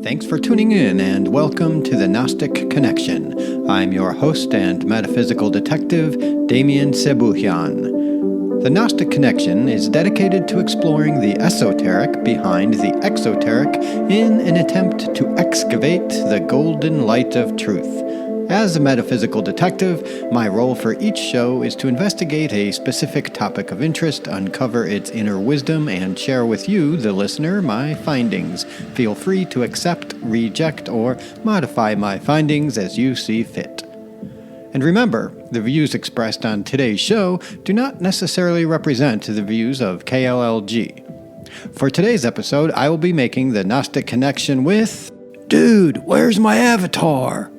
Thanks for tuning in and welcome to the Gnostic Connection. I'm your host and metaphysical detective, Damien Sebuhian. The Gnostic Connection is dedicated to exploring the esoteric behind the exoteric in an attempt to excavate the golden light of truth. As a metaphysical detective, my role for each show is to investigate a specific topic of interest, uncover its inner wisdom, and share with you, the listener, my findings. Feel free to accept, reject, or modify my findings as you see fit. And remember, the views expressed on today's show do not necessarily represent the views of KLLG. For today's episode, I will be making the Gnostic Connection with... Dude, where's my avatar?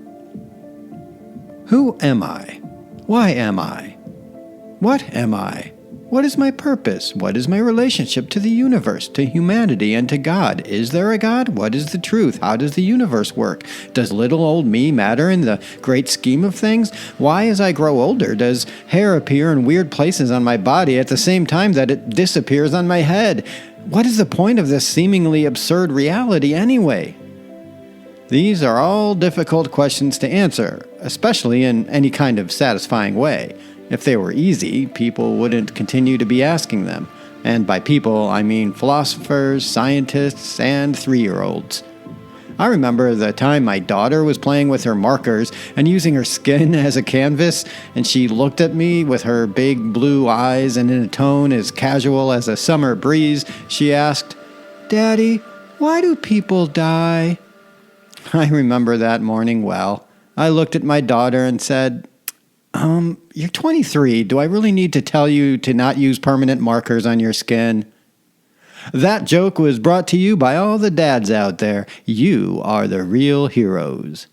Who am I? Why am I? What am I? What is my purpose? What is my relationship to the universe, to humanity, and to God? Is there a God? What is the truth? How does the universe work? Does little old me matter in the great scheme of things? Why, as I grow older, does hair appear in weird places on my body at the same time that it disappears on my head? What is the point of this seemingly absurd reality anyway? These are all difficult questions to answer, especially in any kind of satisfying way. If they were easy, people wouldn't continue to be asking them. And by people, I mean philosophers, scientists, and 3-year-olds. I remember the time my daughter was playing with her markers and using her skin as a canvas, and she looked at me with her big blue eyes, and in a tone as casual as a summer breeze, she asked, "Daddy, why do people die?" I remember that morning well. I looked at my daughter and said, you're 23. Do I really need to tell you to not use permanent markers on your skin? That joke was brought to you by all the dads out there. You are the real heroes.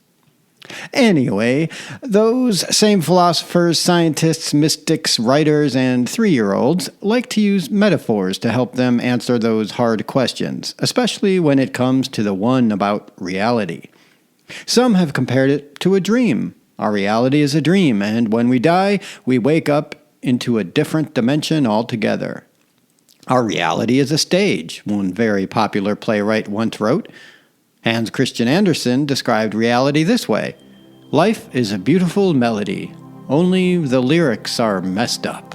Anyway, those same philosophers, scientists, mystics, writers, and 3-year-olds like to use metaphors to help them answer those hard questions, especially when it comes to the one about reality. Some have compared it to a dream. Our reality is a dream, and when we die, we wake up into a different dimension altogether. Our reality is a stage, one very popular playwright once wrote. Hans Christian Andersen described reality this way: life is a beautiful melody, only the lyrics are messed up.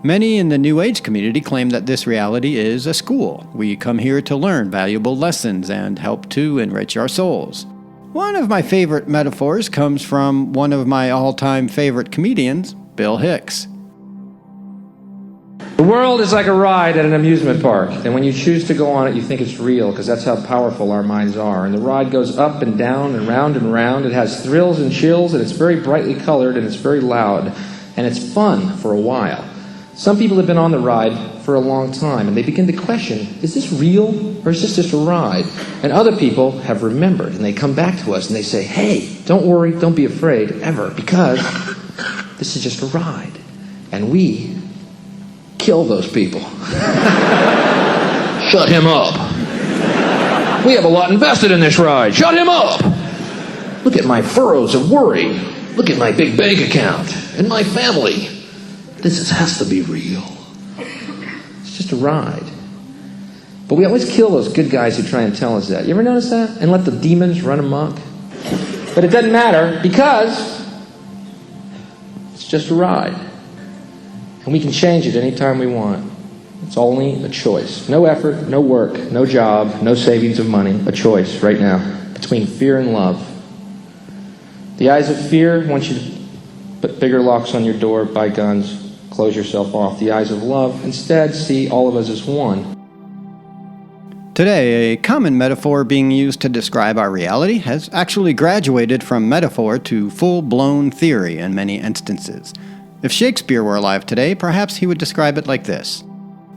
Many in the New Age community claim that this reality is a school. We come here to learn valuable lessons and help to enrich our souls. One of my favorite metaphors comes from one of my all-time favorite comedians, Bill Hicks. The world is like a ride at an amusement park, and when you choose to go on it, you think it's real, because that's how powerful our minds are. And the ride goes up and down and round and round. It has thrills and chills, and it's very brightly colored, and it's very loud, and it's fun for a while. Some people have been on the ride for a long time, and they begin to question, is this real, or is this just a ride? And other people have remembered, and they come back to us, and they say, hey, don't worry, don't be afraid, ever, because this is just a ride. And we kill those people. Shut him up. We have a lot invested in this ride. Shut him up. Look at my furrows of worry. Look at my big bank account and my family. Has to be real. It's just a ride. But we always kill those good guys who try and tell us that. You ever notice that? And let the demons run amok? But it doesn't matter, because it's just a ride. And we can change it anytime we want. It's only a choice. No effort, no work, no job, no savings of money. A choice right now between fear and love. The eyes of fear want you to put bigger locks on your door, buy guns, close yourself off. The eyes of love instead see all of us as one. Today, a common metaphor being used to describe our reality has actually graduated from metaphor to full-blown theory in many instances. If Shakespeare were alive today, perhaps he would describe it like this: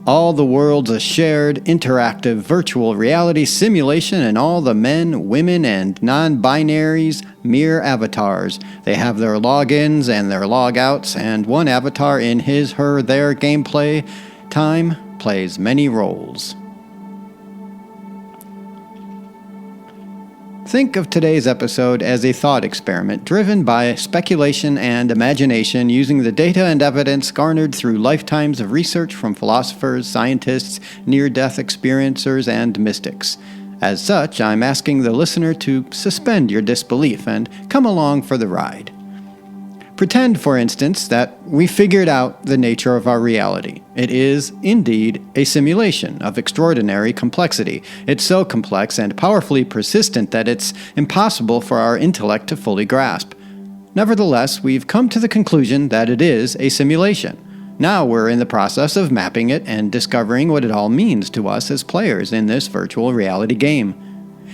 all the world's a shared, interactive, virtual reality simulation, and all the men, women, and non-binaries mere avatars. They have their logins and their logouts, and one avatar in his, her, their gameplay time plays many roles. Think of today's episode as a thought experiment driven by speculation and imagination using the data and evidence garnered through lifetimes of research from philosophers, scientists, near-death experiencers, and mystics. As such, I'm asking the listener to suspend your disbelief and come along for the ride. Pretend, for instance, that we figured out the nature of our reality. It is, indeed, a simulation of extraordinary complexity. It's so complex and powerfully persistent that it's impossible for our intellect to fully grasp. Nevertheless, we've come to the conclusion that it is a simulation. Now we're in the process of mapping it and discovering what it all means to us as players in this virtual reality game.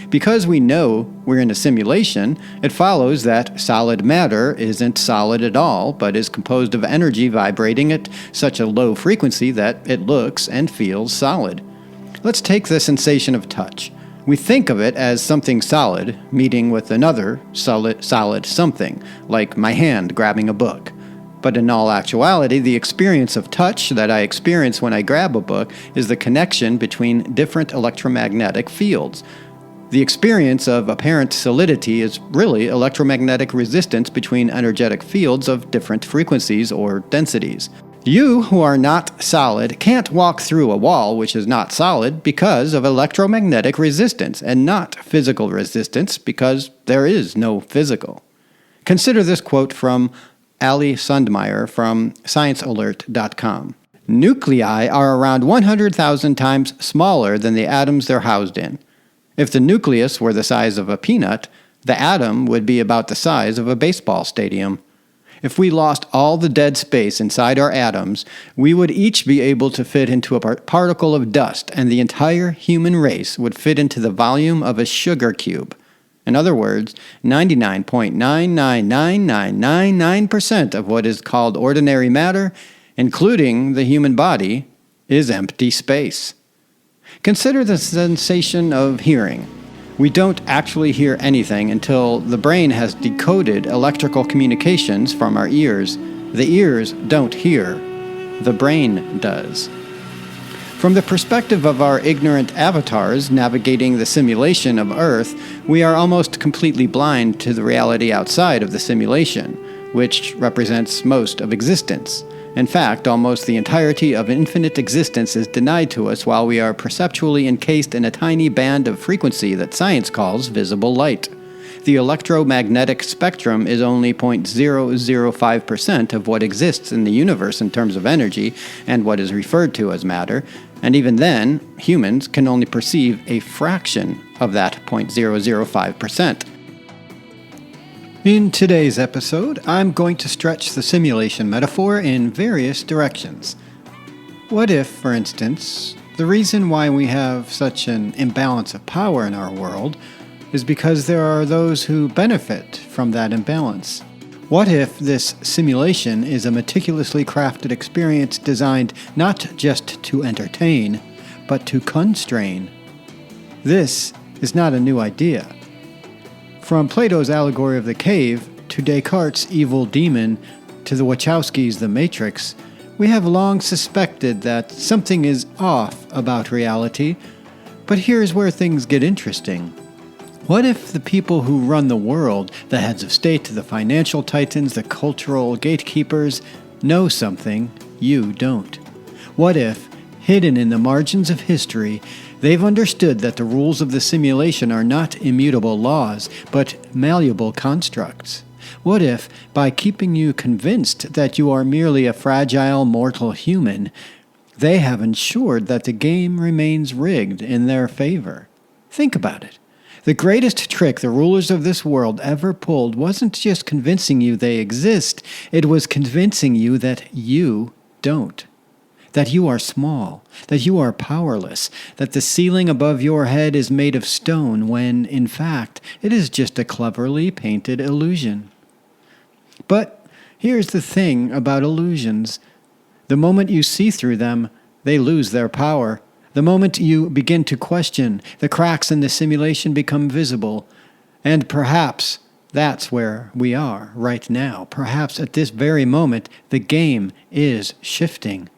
Because we know we're in a simulation, it follows that solid matter isn't solid at all, but is composed of energy vibrating at such a low frequency that it looks and feels solid. Let's take the sensation of touch. We think of it as something solid, meeting with another solid something, like my hand grabbing a book. But in all actuality, the experience of touch that I experience when I grab a book is the connection between different electromagnetic fields. The experience of apparent solidity is really electromagnetic resistance between energetic fields of different frequencies or densities. You, who are not solid, can't walk through a wall which is not solid because of electromagnetic resistance, and not physical resistance because there is no physical. Consider this quote from Ali Sundmeyer from ScienceAlert.com. Nuclei are around 100,000 times smaller than the atoms they're housed in. If the nucleus were the size of a peanut, the atom would be about the size of a baseball stadium. If we lost all the dead space inside our atoms, we would each be able to fit into a particle of dust, and the entire human race would fit into the volume of a sugar cube. In other words, 99.999999% of what is called ordinary matter, including the human body, is empty space. Consider the sensation of hearing. We don't actually hear anything until the brain has decoded electrical communications from our ears. The ears don't hear. The brain does. From the perspective of our ignorant avatars navigating the simulation of Earth, we are almost completely blind to the reality outside of the simulation, which represents most of existence. In fact, almost the entirety of infinite existence is denied to us while we are perceptually encased in a tiny band of frequency that science calls visible light. The electromagnetic spectrum is only 0.005% of what exists in the universe in terms of energy and what is referred to as matter, and even then, humans can only perceive a fraction of that 0.005%. In today's episode, I'm going to stretch the simulation metaphor in various directions. What if, for instance, the reason why we have such an imbalance of power in our world is because there are those who benefit from that imbalance? What if this simulation is a meticulously crafted experience designed not just to entertain, but to constrain? This is not a new idea. From Plato's allegory of the cave, to Descartes' evil demon, to the Wachowskis' The Matrix, we have long suspected that something is off about reality, but here's where things get interesting. What if the people who run the world, the heads of state, the financial titans, the cultural gatekeepers, know something you don't? What if, hidden in the margins of history, they've understood that the rules of the simulation are not immutable laws, but malleable constructs? What if, by keeping you convinced that you are merely a fragile mortal human, they have ensured that the game remains rigged in their favor? Think about it. The greatest trick the rulers of this world ever pulled wasn't just convincing you they exist, it was convincing you that you don't. That you are small, that you are powerless, that the ceiling above your head is made of stone when, in fact, it is just a cleverly painted illusion. But here's the thing about illusions. The moment you see through them, they lose their power. The moment you begin to question, the cracks in the simulation become visible. And perhaps that's where we are right now. Perhaps at this very moment, the game is shifting.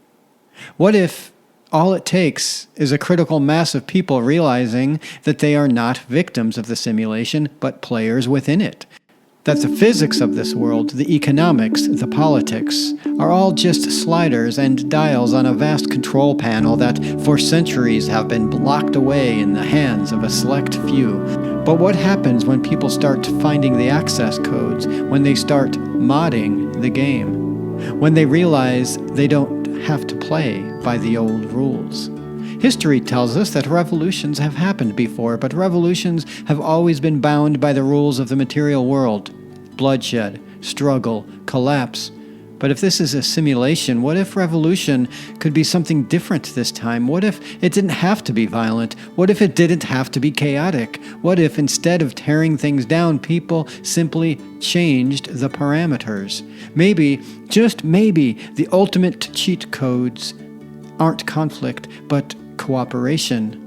What if all it takes is a critical mass of people realizing that they are not victims of the simulation, but players within it? that the physics of this world, the economics, the politics, are all just sliders and dials on a vast control panel that for centuries have been locked away in the hands of a select few. But what happens when people start finding the access codes, when they start modding the game, when they realize they don't have to play by the old rules? History tells us that revolutions have happened before, but revolutions have always been bound by the rules of the material world. Bloodshed, struggle, collapse. But if this is a simulation, what if revolution could be something different this time? What if it didn't have to be violent? What if it didn't have to be chaotic? What if instead of tearing things down, people simply changed the parameters? Maybe, just maybe, the ultimate cheat codes aren't conflict, but cooperation.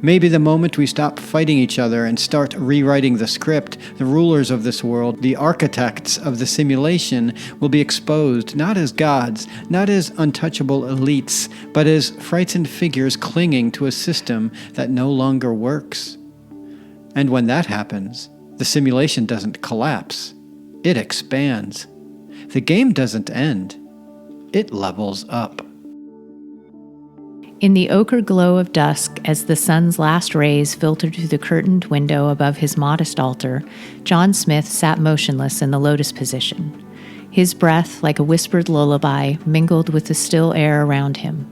Maybe the moment we stop fighting each other and start rewriting the script, the rulers of this world, the architects of the simulation, will be exposed not as gods, not as untouchable elites, but as frightened figures clinging to a system that no longer works. And when that happens, the simulation doesn't collapse. It expands. The game doesn't end. It levels up. In the ochre glow of dusk, as the sun's last rays filtered through the curtained window above his modest altar, John Smith sat motionless in the lotus position. His breath, like a whispered lullaby, mingled with the still air around him.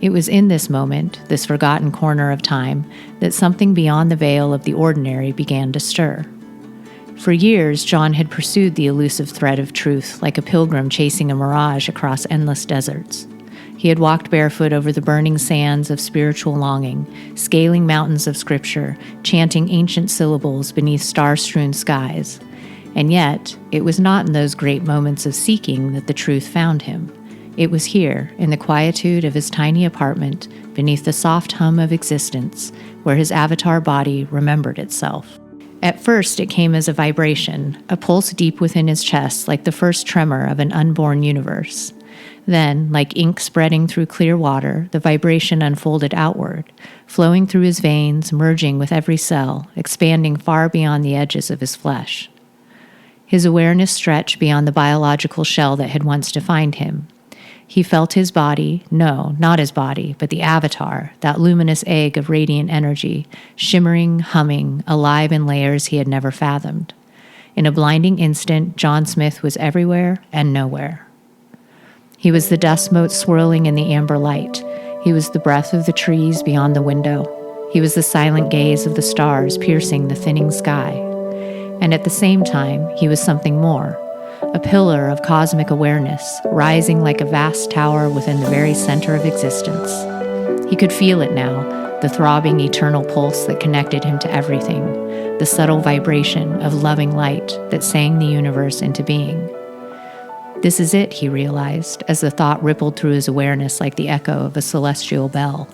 It was in this moment, this forgotten corner of time, that something beyond the veil of the ordinary began to stir. For years, John had pursued the elusive thread of truth like a pilgrim chasing a mirage across endless deserts. He had walked barefoot over the burning sands of spiritual longing, scaling mountains of scripture, chanting ancient syllables beneath star-strewn skies. And yet, it was not in those great moments of seeking that the truth found him. It was here, in the quietude of his tiny apartment, beneath the soft hum of existence, where his avatar body remembered itself. At first, it came as a vibration, a pulse deep within his chest, like the first tremor of an unborn universe. Then, like ink spreading through clear water, the vibration unfolded outward, flowing through his veins, merging with every cell, expanding far beyond the edges of his flesh. His awareness stretched beyond the biological shell that had once defined him. He felt his body, no, not his body, but the avatar, that luminous egg of radiant energy, shimmering, humming, alive in layers he had never fathomed. In a blinding instant, John Smith was everywhere and nowhere. He was the dust motes swirling in the amber light. He was the breath of the trees beyond the window. He was the silent gaze of the stars piercing the thinning sky. And at the same time, he was something more, a pillar of cosmic awareness, rising like a vast tower within the very center of existence. He could feel it now, the throbbing eternal pulse that connected him to everything, the subtle vibration of loving light that sang the universe into being. This is it, he realized, as the thought rippled through his awareness like the echo of a celestial bell.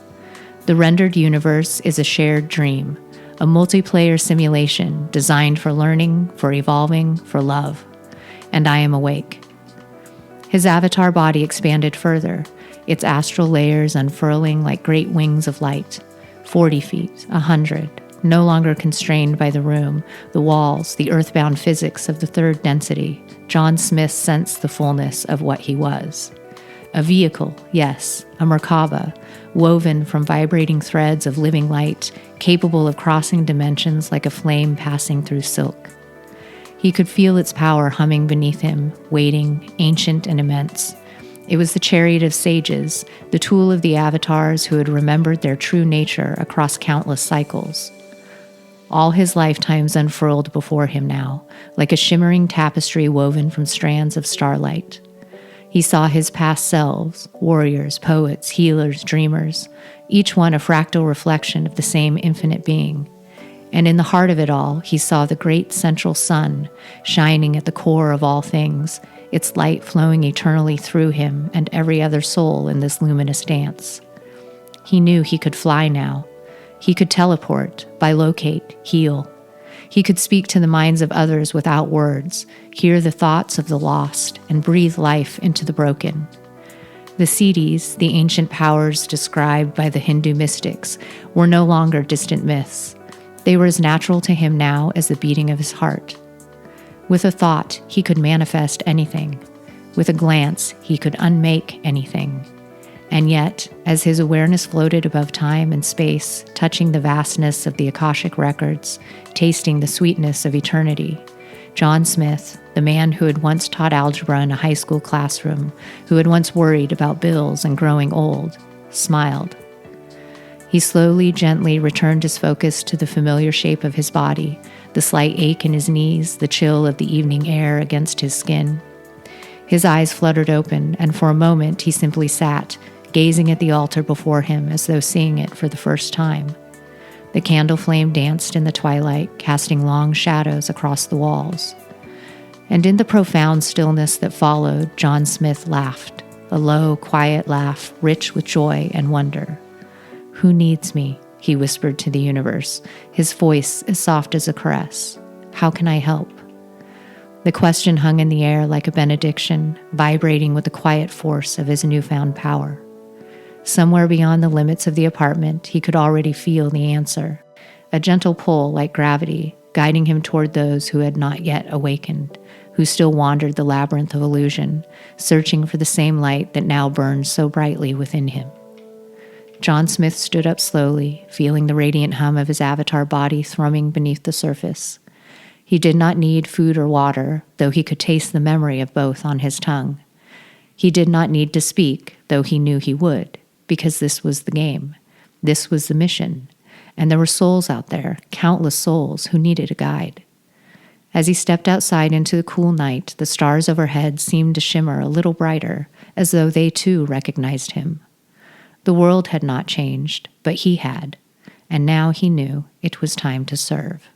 The rendered universe is a shared dream, a multiplayer simulation designed for learning, for evolving, for love. And I am awake. His avatar body expanded further, its astral layers unfurling like great wings of light. 40 feet, 100, no longer constrained by the room, the walls, the earthbound physics of the third density. John Smith sensed the fullness of what he was. A vehicle, yes, a Merkaba, woven from vibrating threads of living light, capable of crossing dimensions like a flame passing through silk. He could feel its power humming beneath him, waiting, ancient and immense. It was the chariot of sages, the tool of the avatars who had remembered their true nature across countless cycles. All his lifetimes unfurled before him now, like a shimmering tapestry woven from strands of starlight. He saw his past selves, warriors, poets, healers, dreamers, each one a fractal reflection of the same infinite being. And in the heart of it all, he saw the great central sun, shining at the core of all things, its light flowing eternally through him and every other soul in this luminous dance. He knew he could fly now. He could teleport, bilocate, heal. He could speak to the minds of others without words, hear the thoughts of the lost, and breathe life into the broken. The Siddhis, the ancient powers described by the Hindu mystics, were no longer distant myths. They were as natural to him now as the beating of his heart. With a thought, he could manifest anything. With a glance, he could unmake anything. And yet, as his awareness floated above time and space, touching the vastness of the Akashic records, tasting the sweetness of eternity, John Smith, the man who had once taught algebra in a high school classroom, who had once worried about bills and growing old, smiled. He slowly, gently returned his focus to the familiar shape of his body, the slight ache in his knees, the chill of the evening air against his skin. His eyes fluttered open, and for a moment he simply sat, gazing at the altar before him as though seeing it for the first time. The candle flame danced in the twilight, casting long shadows across the walls. And in the profound stillness that followed, John Smith laughed, a low, quiet laugh, rich with joy and wonder. "Who needs me?" he whispered to the universe, his voice as soft as a caress. "How can I help?" The question hung in the air like a benediction, vibrating with the quiet force of his newfound power. Somewhere beyond the limits of the apartment, he could already feel the answer, a gentle pull like gravity, guiding him toward those who had not yet awakened, who still wandered the labyrinth of illusion, searching for the same light that now burned so brightly within him. John Smith stood up slowly, feeling the radiant hum of his avatar body thrumming beneath the surface. He did not need food or water, though he could taste the memory of both on his tongue. He did not need to speak, though he knew he would, because this was the game. This was the mission. And there were souls out there, countless souls, who needed a guide. As he stepped outside into the cool night, the stars overhead seemed to shimmer a little brighter, as though they too recognized him. The world had not changed, but he had, and now he knew it was time to serve.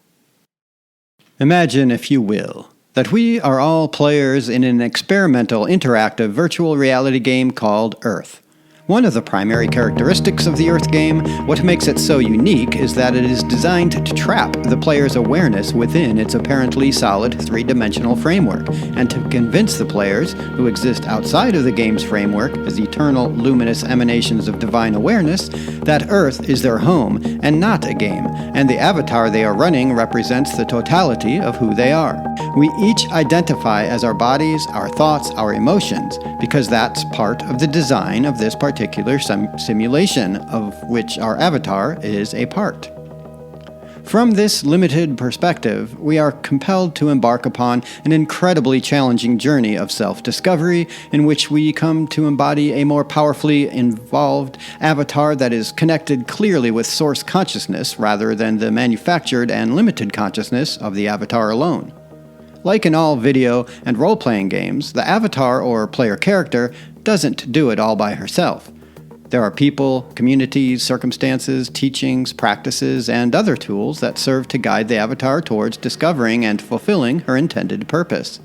Imagine, if you will, that we are all players in an experimental interactive virtual reality game called Earth. One of the primary characteristics of the Earth game, what makes it so unique, is that it is designed to trap the player's awareness within its apparently solid three-dimensional framework, and to convince the players, who exist outside of the game's framework as eternal, luminous emanations of divine awareness, that Earth is their home and not a game, and the avatar they are running represents the totality of who they are. We each identify as our bodies, our thoughts, our emotions, because that's part of the design of this particular simulation, of which our avatar is a part. From this limited perspective, we are compelled to embark upon an incredibly challenging journey of self-discovery in which we come to embody a more powerfully involved avatar that is connected clearly with source consciousness rather than the manufactured and limited consciousness of the avatar alone. Like in all video and role-playing games, the avatar or player character doesn't do it all by herself. There are people, communities, circumstances, teachings, practices, and other tools that serve to guide the avatar towards discovering and fulfilling her intended purpose.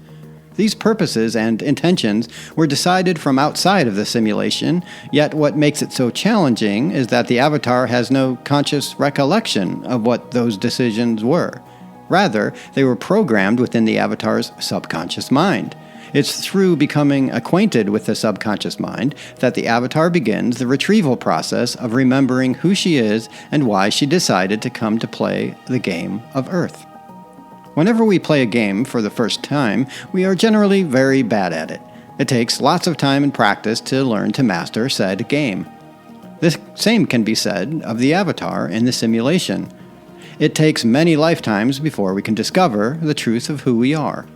These purposes and intentions were decided from outside of the simulation, yet what makes it so challenging is that the avatar has no conscious recollection of what those decisions were. Rather, they were programmed within the avatar's subconscious mind. It's through becoming acquainted with the subconscious mind that the avatar begins the retrieval process of remembering who she is and why she decided to come to play the game of Earth. Whenever we play a game for the first time, we are generally very bad at it. It takes lots of time and practice to learn to master said game. The same can be said of the avatar in the simulation. It takes many lifetimes before we can discover the truth of who we are.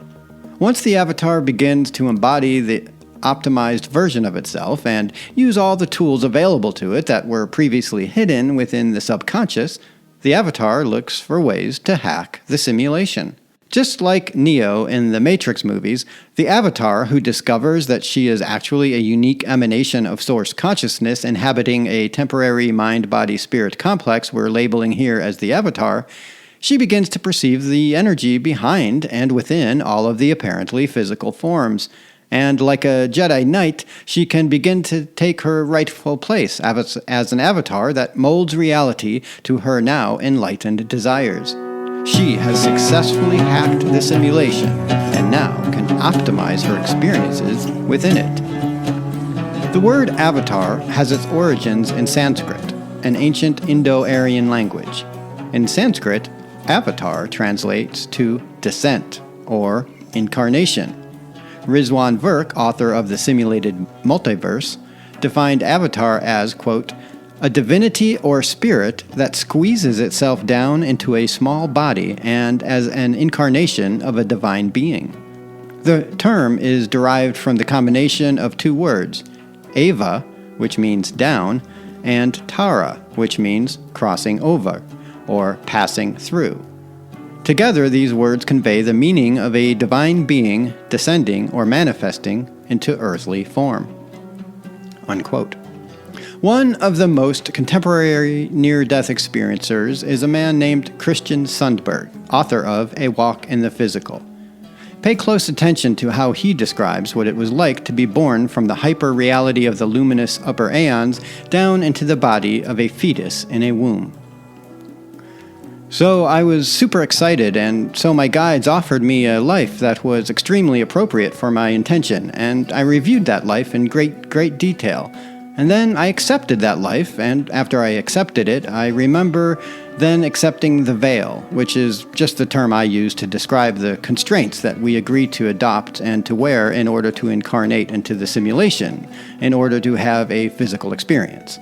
Once the avatar begins to embody the optimized version of itself and use all the tools available to it that were previously hidden within the subconscious, the avatar looks for ways to hack the simulation. Just like Neo in the Matrix movies, the avatar who discovers that she is actually a unique emanation of source consciousness inhabiting a temporary mind-body-spirit complex we're labeling here as the avatar, she begins to perceive the energy behind and within all of the apparently physical forms. And like a Jedi Knight, she can begin to take her rightful place as an avatar that molds reality to her now enlightened desires. She has successfully hacked the simulation and now can optimize her experiences within it. The word avatar has its origins in Sanskrit, an ancient Indo-Aryan language. In Sanskrit, avatar translates to descent or incarnation. Rizwan Virk, author of The Simulated Multiverse, defined avatar as, quote, a divinity or spirit that squeezes itself down into a small body and as an incarnation of a divine being. The term is derived from the combination of two words, ava, which means down, and tara, which means crossing over, or passing through. Together, these words convey the meaning of a divine being descending or manifesting into earthly form. Unquote. One of the most contemporary near-death experiencers is a man named Christian Sundberg, author of A Walk in the Physical. Pay close attention to how he describes what it was like to be born from the hyper-reality of the luminous upper aeons down into the body of a fetus in a womb. So I was super excited, and so my guides offered me a life that was extremely appropriate for my intention, and I reviewed that life in great detail. And then I accepted that life, and after I accepted it, I remember then accepting the veil, which is just the term I use to describe the constraints that we agree to adopt and to wear in order to incarnate into the simulation, in order to have a physical experience.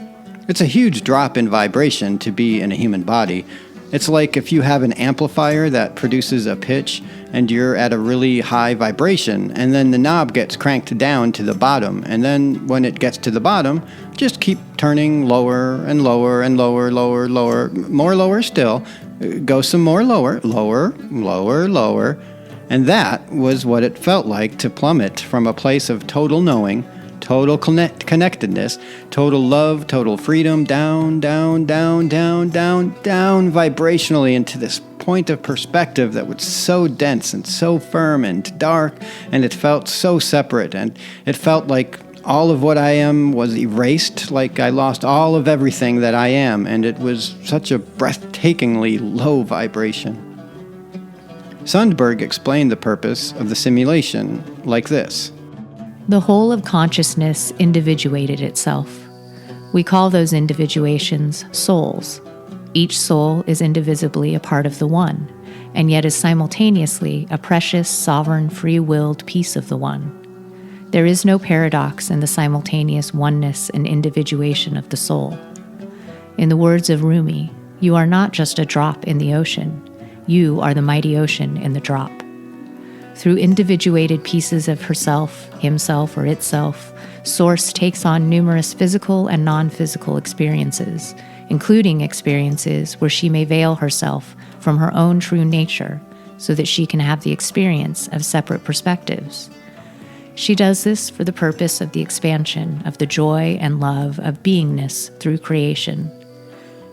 It's a huge drop in vibration to be in a human body. It's like if you have an amplifier that produces a pitch and you're at a really high vibration, and then the knob gets cranked down to the bottom, and then when it gets to the bottom, just keep turning lower and lower and lower, more lower still, go some more lower, and that was what it felt like to plummet from a place of total knowing, total connectedness, total love, total freedom, down vibrationally into this point of perspective that was so dense and so firm and dark, and it felt so separate, and it felt like all of what I am was erased, like I lost all of everything that I am, and it was such a breathtakingly low vibration. Sundberg explained the purpose of the simulation like this. The whole of consciousness individuated itself. We call those individuations souls. Each soul is indivisibly a part of the one, and yet is simultaneously a precious, sovereign, free-willed piece of the one. There is no paradox in the simultaneous oneness and individuation of the soul. In the words of Rumi, you are not just a drop in the ocean. You are the mighty ocean in the drop. Through individuated pieces of herself, himself, or itself, Source takes on numerous physical and non-physical experiences, including experiences where she may veil herself from her own true nature so that she can have the experience of separate perspectives. She does this for the purpose of the expansion of the joy and love of beingness through creation.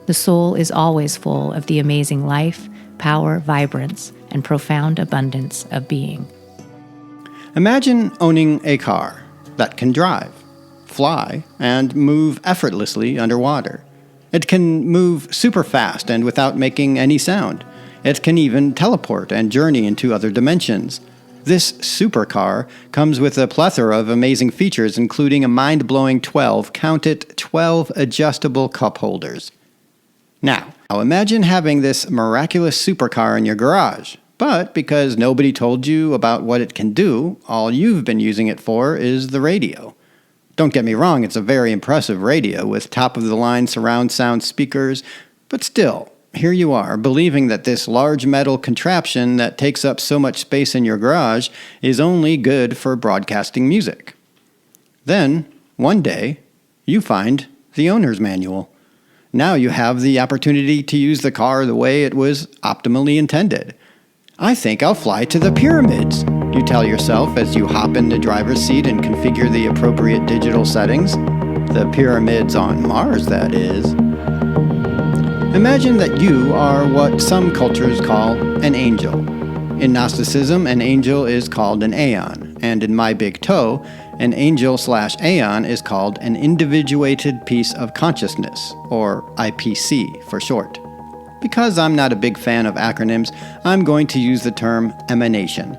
The soul is always full of the amazing life, power, vibrance, and profound abundance of being. Imagine owning a car that can drive, fly, and move effortlessly underwater. It can move super fast and without making any sound. It can even teleport and journey into other dimensions. This supercar comes with a plethora of amazing features, including a mind-blowing 12 adjustable cup holders. Now, imagine having this miraculous supercar in your garage, but because nobody told you about what it can do, all you've been using it for is the radio. Don't get me wrong, it's a very impressive radio with top-of-the-line surround sound speakers, but still, here you are, believing that this large metal contraption that takes up so much space in your garage is only good for broadcasting music. Then, one day, you find the owner's manual. Now you have the opportunity to use the car the way it was optimally intended. I think I'll fly to the pyramids, you tell yourself as you hop in the driver's seat and configure the appropriate digital settings. The pyramids on Mars, that is. Imagine that you are what some cultures call an angel. In Gnosticism, an angel is called an aeon, and in My Big Toe, an angel/aeon is called an individuated piece of consciousness, or IPC for short. Because I'm not a big fan of acronyms, I'm going to use the term emanation.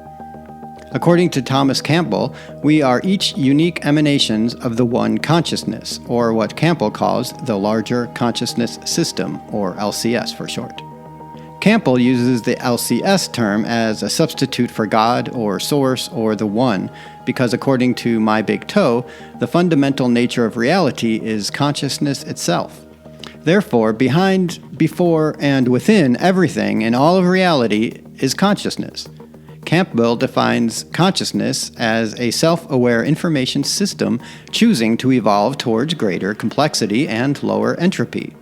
According to Thomas Campbell, we are each unique emanations of the one consciousness, or what Campbell calls the larger consciousness system, or LCS for short. Campbell uses the LCS term as a substitute for God or Source or the One, because according to My Big Toe, the fundamental nature of reality is consciousness itself. Therefore, behind, before, and within everything in all of reality is consciousness. Campbell defines consciousness as a self-aware information system choosing to evolve towards greater complexity and lower entropy.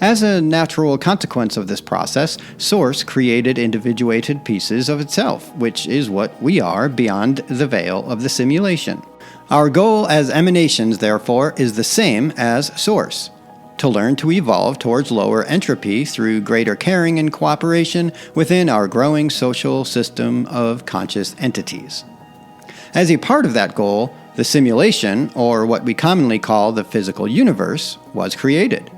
As a natural consequence of this process, Source created individuated pieces of itself, which is what we are beyond the veil of the simulation. Our goal as emanations, therefore, is the same as Source: to learn to evolve towards lower entropy through greater caring and cooperation within our growing social system of conscious entities. As a part of that goal, the simulation, or what we commonly call the physical universe, was created.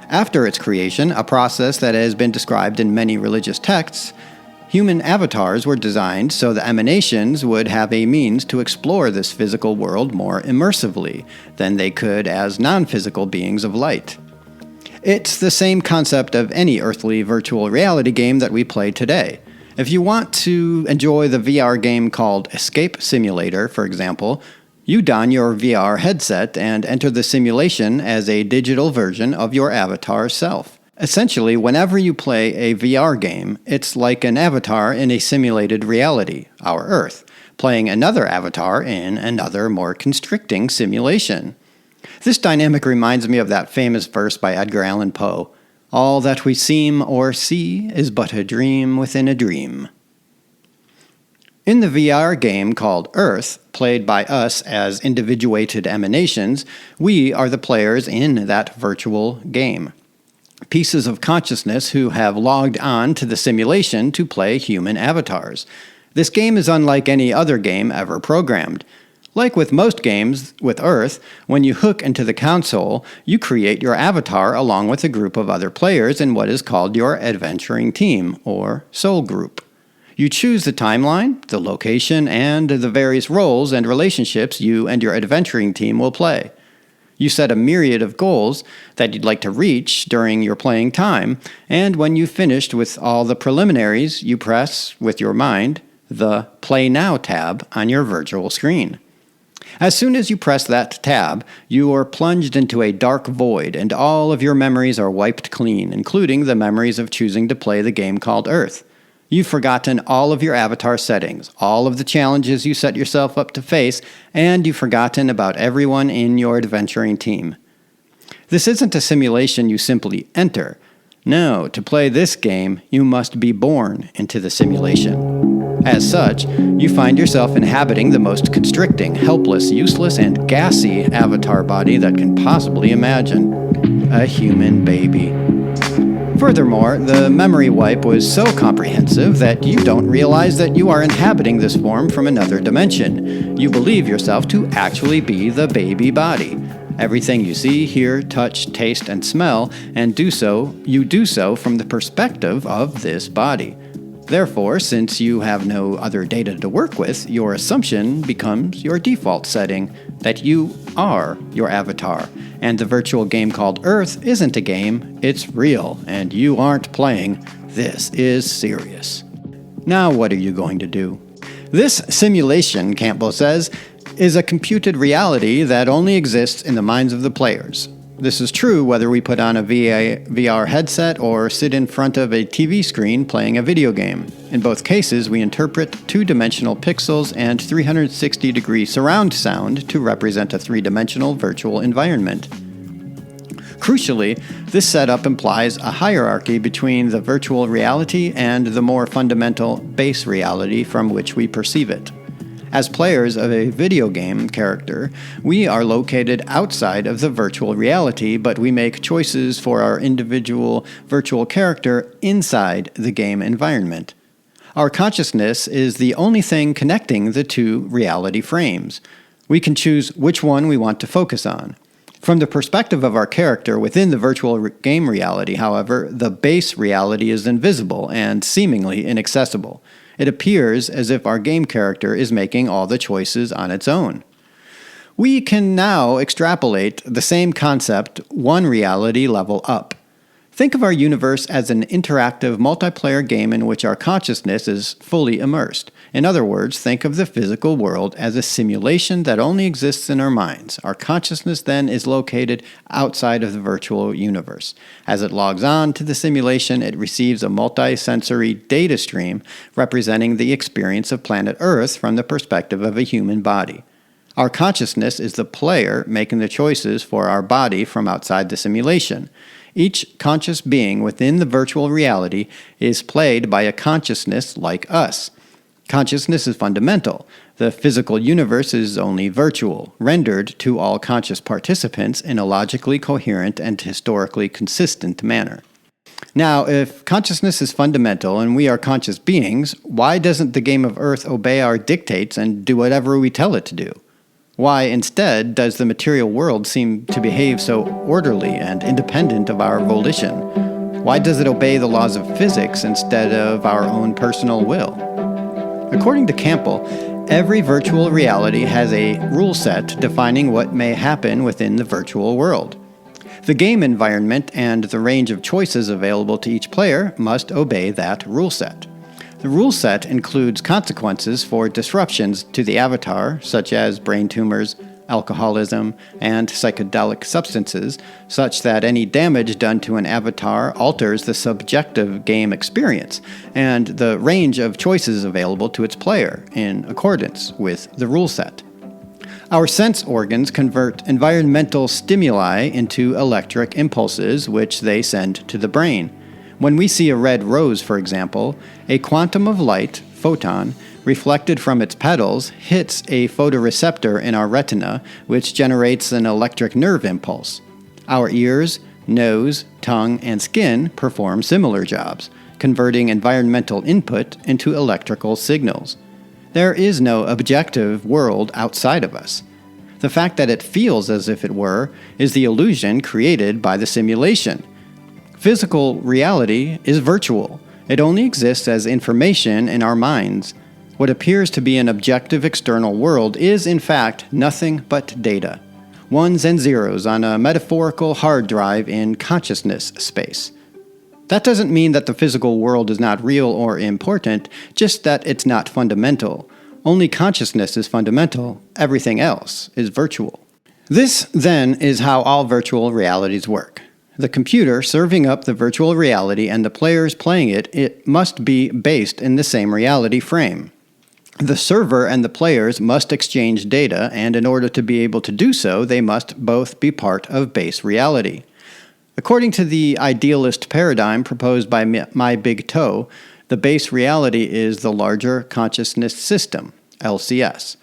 After its creation, a process that has been described in many religious texts, human avatars were designed so the emanations would have a means to explore this physical world more immersively than they could as non-physical beings of light. It's the same concept of any earthly virtual reality game that we play today. If you want to enjoy the VR game called Escape Simulator, for example, you don your VR headset and enter the simulation as a digital version of your avatar self. Essentially, whenever you play a VR game, it's like an avatar in a simulated reality, our Earth, playing another avatar in another, more constricting simulation. This dynamic reminds me of that famous verse by Edgar Allan Poe: "All that we seem or see is but a dream within a dream." In the VR game called Earth, played by us as individuated emanations, we are the players in that virtual game. Pieces of consciousness who have logged on to the simulation to play human avatars. This game is unlike any other game ever programmed. Like with most games with Earth, when you hook into the console, you create your avatar along with a group of other players in what is called your adventuring team, or soul group. You choose the timeline, the location, and the various roles and relationships you and your adventuring team will play. You set a myriad of goals that you'd like to reach during your playing time, and when you've finished with all the preliminaries, you press, with your mind, the Play Now tab on your virtual screen. As soon as you press that tab, you are plunged into a dark void, and all of your memories are wiped clean, including the memories of choosing to play the game called Earth. You've forgotten all of your avatar settings, all of the challenges you set yourself up to face, and you've forgotten about everyone in your adventuring team. This isn't a simulation you simply enter. No, to play this game, you must be born into the simulation. As such, you find yourself inhabiting the most constricting, helpless, useless, and gassy avatar body that can possibly imagine: a human baby. Furthermore, the memory wipe was so comprehensive that you don't realize that you are inhabiting this form from another dimension. You believe yourself to actually be the baby body. Everything you see, hear, touch, taste, and smell, and you do so from the perspective of this body. Therefore, since you have no other data to work with, your assumption becomes your default setting, that you are your avatar, and the virtual game called Earth isn't a game, it's real, and you aren't playing. This is serious. Now what are you going to do? This simulation, Campbell says, is a computed reality that only exists in the minds of the players. This is true whether we put on a VR headset or sit in front of a TV screen playing a video game. In both cases, we interpret two-dimensional pixels and 360-degree surround sound to represent a three-dimensional virtual environment. Crucially, this setup implies a hierarchy between the virtual reality and the more fundamental base reality from which we perceive it. As players of a video game character, we are located outside of the virtual reality, but we make choices for our individual virtual character inside the game environment. Our consciousness is the only thing connecting the two reality frames. We can choose which one we want to focus on. From the perspective of our character within the virtual game reality, however, the base reality is invisible and seemingly inaccessible. It appears as if our game character is making all the choices on its own. We can now extrapolate the same concept one reality level up. Think of our universe as an interactive multiplayer game in which our consciousness is fully immersed. In other words, think of the physical world as a simulation that only exists in our minds. Our consciousness then is located outside of the virtual universe. As it logs on to the simulation, it receives a multi-sensory data stream representing the experience of planet Earth from the perspective of a human body. Our consciousness is the player making the choices for our body from outside the simulation. Each conscious being within the virtual reality is played by a consciousness like us. Consciousness is fundamental. The physical universe is only virtual, rendered to all conscious participants in a logically coherent and historically consistent manner. Now, if consciousness is fundamental and we are conscious beings, why doesn't the game of Earth obey our dictates and do whatever we tell it to do? Why, instead, does the material world seem to behave so orderly and independent of our volition? Why does it obey the laws of physics instead of our own personal will? According to Campbell, every virtual reality has a rule set defining what may happen within the virtual world. The game environment and the range of choices available to each player must obey that rule set. The rule set includes consequences for disruptions to the avatar, such as brain tumors, alcoholism, and psychedelic substances, such that any damage done to an avatar alters the subjective game experience, and the range of choices available to its player in accordance with the rule set. Our sense organs convert environmental stimuli into electric impulses, which they send to the brain. When we see a red rose, for example, a quantum of light, photon, reflected from its petals hits a photoreceptor in our retina, which generates an electric nerve impulse. Our ears, nose, tongue, and skin perform similar jobs, converting environmental input into electrical signals. There is no objective world outside of us. The fact that it feels as if it were is the illusion created by the simulation. Physical reality is virtual. It only exists as information in our minds. What appears to be an objective external world is, in fact, nothing but data. Ones and zeros on a metaphorical hard drive in consciousness space. That doesn't mean that the physical world is not real or important, just that it's not fundamental. Only consciousness is fundamental. Everything else is virtual. This, then, is how all virtual realities work. The computer serving up the virtual reality and the players playing it must be based in the same reality frame. The server and the players must exchange data, and in order to be able to do so, they must both be part of base reality. According to the idealist paradigm proposed by My Big Toe, the base reality is the larger consciousness system, LCS.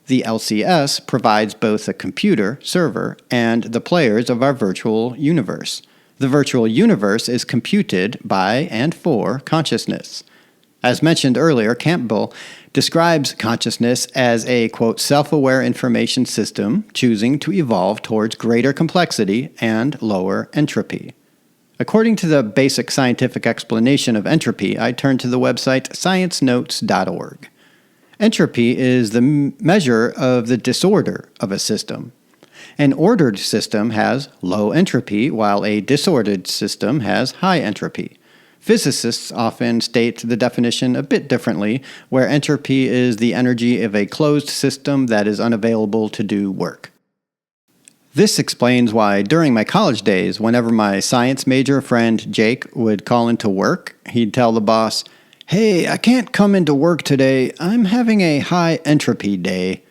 The LCS provides both the computer, server, and the players of our virtual universe. The virtual universe is computed by and for consciousness. As mentioned earlier, Campbell describes consciousness as a, quote, self-aware information system choosing to evolve towards greater complexity and lower entropy. According to the basic scientific explanation of entropy, I turn to the website sciencenotes.org. Entropy is the measure of the disorder of a system. An ordered system has low entropy, while a disordered system has high entropy. Physicists often state the definition a bit differently, where entropy is the energy of a closed system that is unavailable to do work. This explains why during my college days, whenever my science major friend Jake would call into work, he'd tell the boss, "Hey, I can't come into work today. I'm having a high entropy day."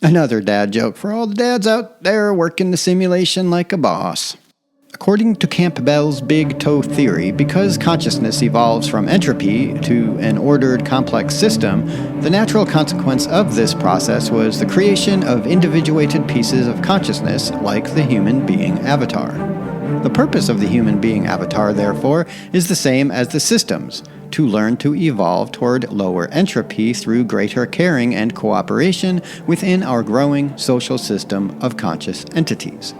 Another dad joke for all the dads out there working the simulation like a boss. According to Campbell's Big Toe theory, because consciousness evolves from entropy to an ordered complex system, the natural consequence of this process was the creation of individuated pieces of consciousness like the human being avatar. The purpose of the human being avatar, therefore, is the same as the system's, to learn to evolve toward lower entropy through greater caring and cooperation within our growing social system of conscious entities.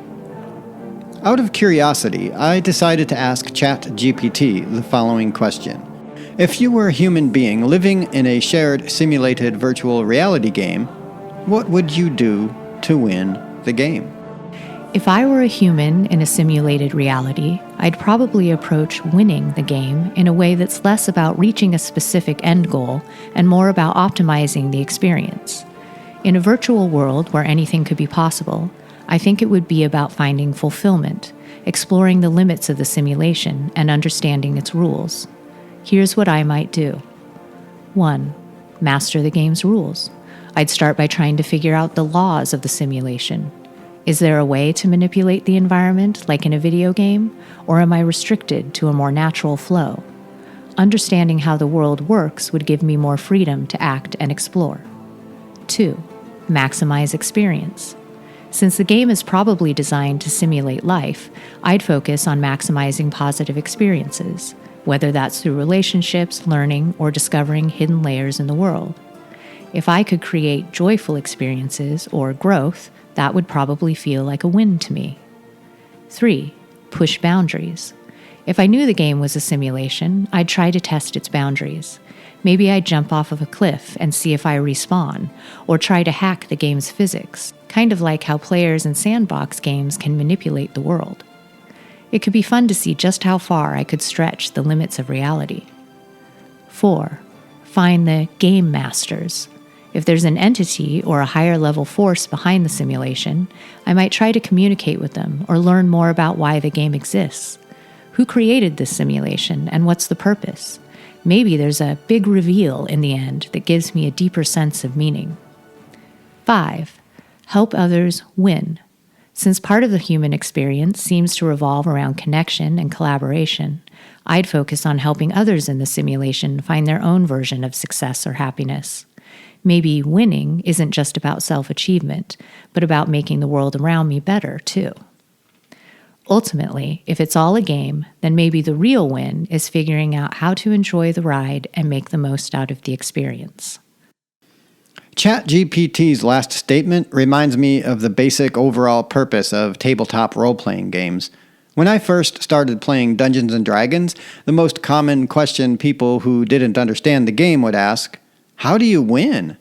Out of curiosity, I decided to ask ChatGPT the following question. If you were a human being living in a shared simulated virtual reality game, what would you do to win the game? If I were a human in a simulated reality, I'd probably approach winning the game in a way that's less about reaching a specific end goal and more about optimizing the experience. In a virtual world where anything could be possible, I think it would be about finding fulfillment, exploring the limits of the simulation, and understanding its rules. Here's what I might do. 1. Master the game's rules. I'd start by trying to figure out the laws of the simulation. Is there a way to manipulate the environment like in a video game, or am I restricted to a more natural flow? Understanding how the world works would give me more freedom to act and explore. 2. Maximize experience. Since the game is probably designed to simulate life, I'd focus on maximizing positive experiences, whether that's through relationships, learning, or discovering hidden layers in the world. If I could create joyful experiences or growth, that would probably feel like a win to me. 3. Push boundaries. If I knew the game was a simulation, I'd try to test its boundaries. Maybe I'd jump off of a cliff and see if I respawn, or try to hack the game's physics, kind of like how players in sandbox games can manipulate the world. It could be fun to see just how far I could stretch the limits of reality. 4. Find the game masters. If there's an entity or a higher level force behind the simulation, I might try to communicate with them or learn more about why the game exists. Who created this simulation and what's the purpose? Maybe there's a big reveal in the end that gives me a deeper sense of meaning. 5. Help others win. Since part of the human experience seems to revolve around connection and collaboration, I'd focus on helping others in the simulation find their own version of success or happiness. Maybe winning isn't just about self-achievement, but about making the world around me better, too. Ultimately, if it's all a game, then maybe the real win is figuring out how to enjoy the ride and make the most out of the experience. ChatGPT's last statement reminds me of the basic overall purpose of tabletop role-playing games. When I first started playing Dungeons & Dragons, the most common question people who didn't understand the game would ask, how do you win?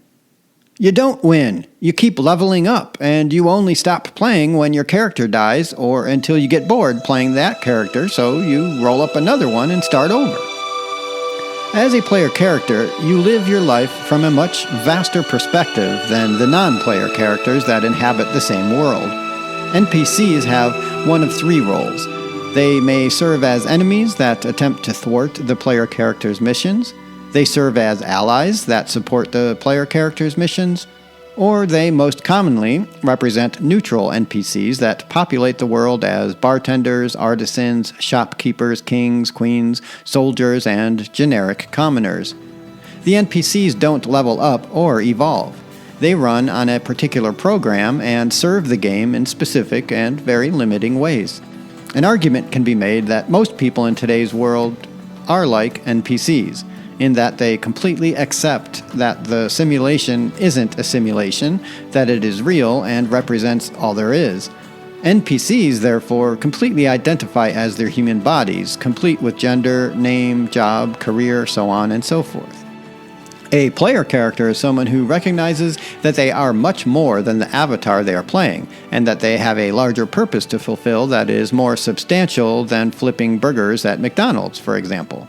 You don't win. You keep leveling up, and you only stop playing when your character dies or until you get bored playing that character, so you roll up another one and start over. As a player character, you live your life from a much vaster perspective than the non-player characters that inhabit the same world. NPCs have one of 3 roles. They may serve as enemies that attempt to thwart the player character's missions. They serve as allies that support the player character's missions, or they most commonly represent neutral NPCs that populate the world as bartenders, artisans, shopkeepers, kings, queens, soldiers, and generic commoners. The NPCs don't level up or evolve. They run on a particular program and serve the game in specific and very limiting ways. An argument can be made that most people in today's world are like NPCs, in that they completely accept that the simulation isn't a simulation, that it is real and represents all there is. NPCs, therefore, completely identify as their human bodies, complete with gender, name, job, career, so on and so forth. A player character is someone who recognizes that they are much more than the avatar they are playing, and that they have a larger purpose to fulfill that is more substantial than flipping burgers at McDonald's, for example.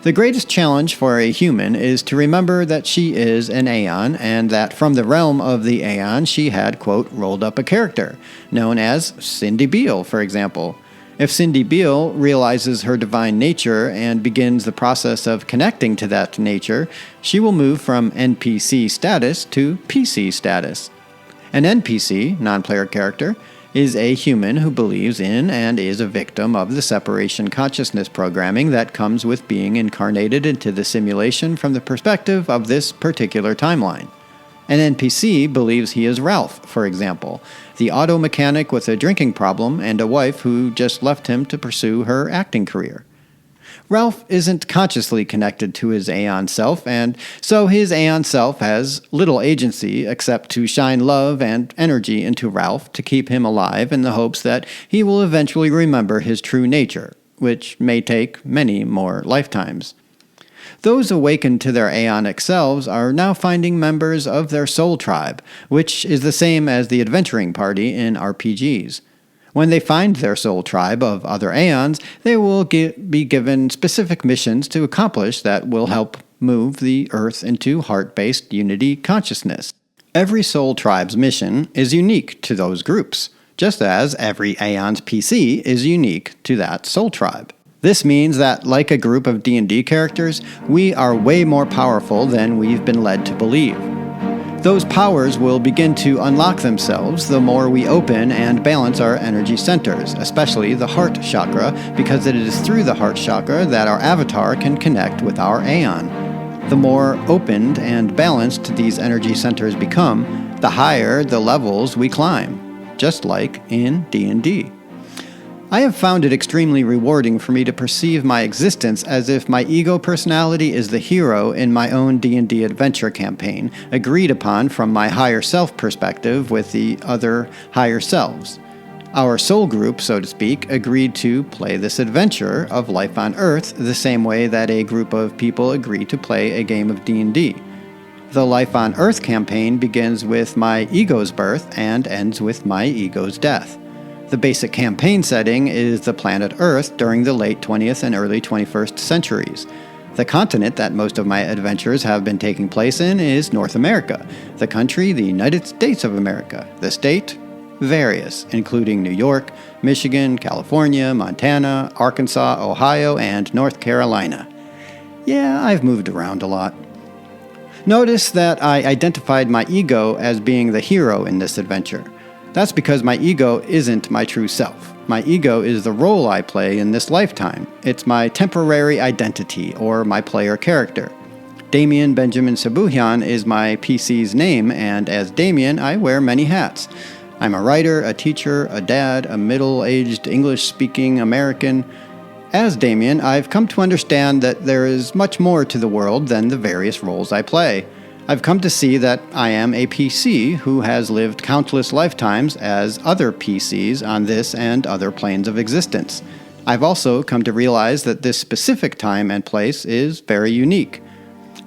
The greatest challenge for a human is to remember that she is an aeon, and that from the realm of the aeon she had, quote, rolled up a character, known as Cindy Beale, for example. If Cindy Beale realizes her divine nature and begins the process of connecting to that nature, she will move from NPC status to PC status. An NPC, non-player character, is a human who believes in and is a victim of the separation consciousness programming that comes with being incarnated into the simulation from the perspective of this particular timeline. An NPC believes he is Ralph, for example, the auto mechanic with a drinking problem and a wife who just left him to pursue her acting career. Ralph isn't consciously connected to his Aeon self, and so his Aeon self has little agency except to shine love and energy into Ralph to keep him alive in the hopes that he will eventually remember his true nature, which may take many more lifetimes. Those awakened to their aeonic selves are now finding members of their soul tribe, which is the same as the adventuring party in RPGs. When they find their soul tribe of other aeons, they will be given specific missions to accomplish that will help move the Earth into heart-based unity consciousness. Every soul tribe's mission is unique to those groups, just as every aeon's PC is unique to that soul tribe. This means that, like a group of D&D characters, we are way more powerful than we've been led to believe. Those powers will begin to unlock themselves the more we open and balance our energy centers, especially the heart chakra, because it is through the heart chakra that our avatar can connect with our aeon. The more opened and balanced these energy centers become, the higher the levels we climb, just like in D&D. I have found it extremely rewarding for me to perceive my existence as if my ego personality is the hero in my own D&D adventure campaign, agreed upon from my higher self perspective with the other higher selves. Our soul group, so to speak, agreed to play this adventure of life on Earth the same way that a group of people agree to play a game of D&D. The Life on Earth campaign begins with my ego's birth and ends with my ego's death. The basic campaign setting is the planet Earth during the late 20th and early 21st centuries. The continent that most of my adventures have been taking place in is North America. The country, the United States of America. The state, various, including New York, Michigan, California, Montana, Arkansas, Ohio, and North Carolina. Yeah, I've moved around a lot. Notice that I identified my ego as being the hero in this adventure. That's because my ego isn't my true self. My ego is the role I play in this lifetime. It's my temporary identity, or my player character. Damien Benjamin Sabuhian is my PC's name, and as Damien, I wear many hats. I'm a writer, a teacher, a dad, a middle-aged English-speaking American. As Damien, I've come to understand that there is much more to the world than the various roles I play. I've come to see that I am a PC who has lived countless lifetimes as other PCs on this and other planes of existence. I've also come to realize that this specific time and place is very unique.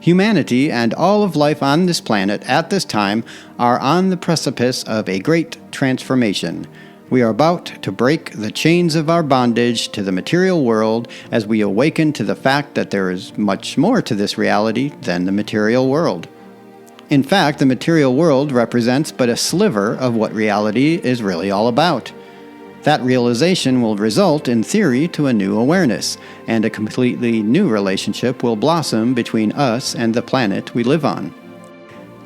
Humanity and all of life on this planet at this time are on the precipice of a great transformation. We are about to break the chains of our bondage to the material world as we awaken to the fact that there is much more to this reality than the material world. In fact, the material world represents but a sliver of what reality is really all about. That realization will result, in theory, to a new awareness, and a completely new relationship will blossom between us and the planet we live on.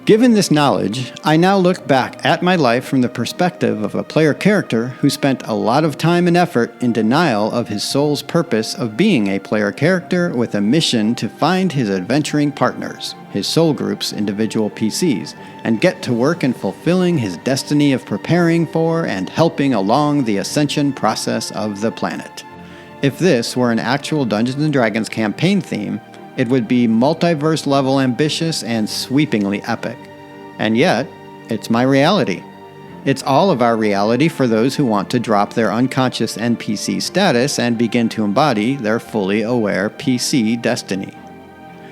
Given this knowledge, I now look back at my life from the perspective of a player character who spent a lot of time and effort in denial of his soul's purpose of being a player character with a mission to find his adventuring partners, his soul group's individual PCs, and get to work in fulfilling his destiny of preparing for and helping along the ascension process of the planet. If this were an actual Dungeons & Dragons campaign theme, it would be multiverse-level ambitious and sweepingly epic. And yet, it's my reality. It's all of our reality for those who want to drop their unconscious NPC status and begin to embody their fully aware PC destiny.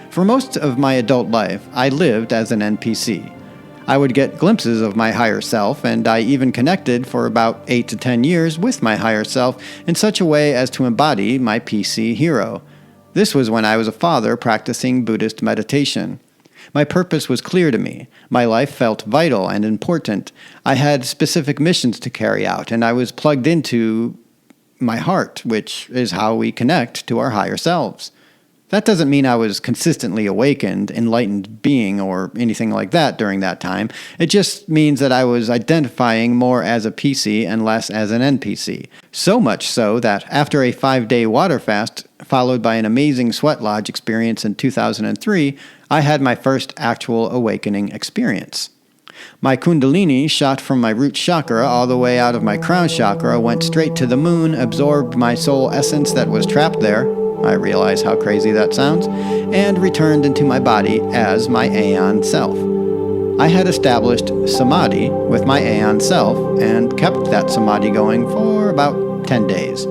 For most of my adult life, I lived as an NPC. I would get glimpses of my higher self, and I even connected for about 8 to 10 years with my higher self in such a way as to embody my PC hero. This was when I was a father practicing Buddhist meditation. My purpose was clear to me. My life felt vital and important. I had specific missions to carry out, and I was plugged into my heart, which is how we connect to our higher selves. That doesn't mean I was consistently awakened, enlightened being, or anything like that during that time. It just means that I was identifying more as a PC and less as an NPC. So much so that after a 5-day water fast, followed by an amazing sweat lodge experience in 2003, I had my first actual awakening experience. My kundalini shot from my root chakra all the way out of my crown chakra, went straight to the moon, absorbed my soul essence that was trapped there, I realize how crazy that sounds, and returned into my body as my Aeon self. I had established Samadhi with my Aeon self and kept that Samadhi going for about 10 days.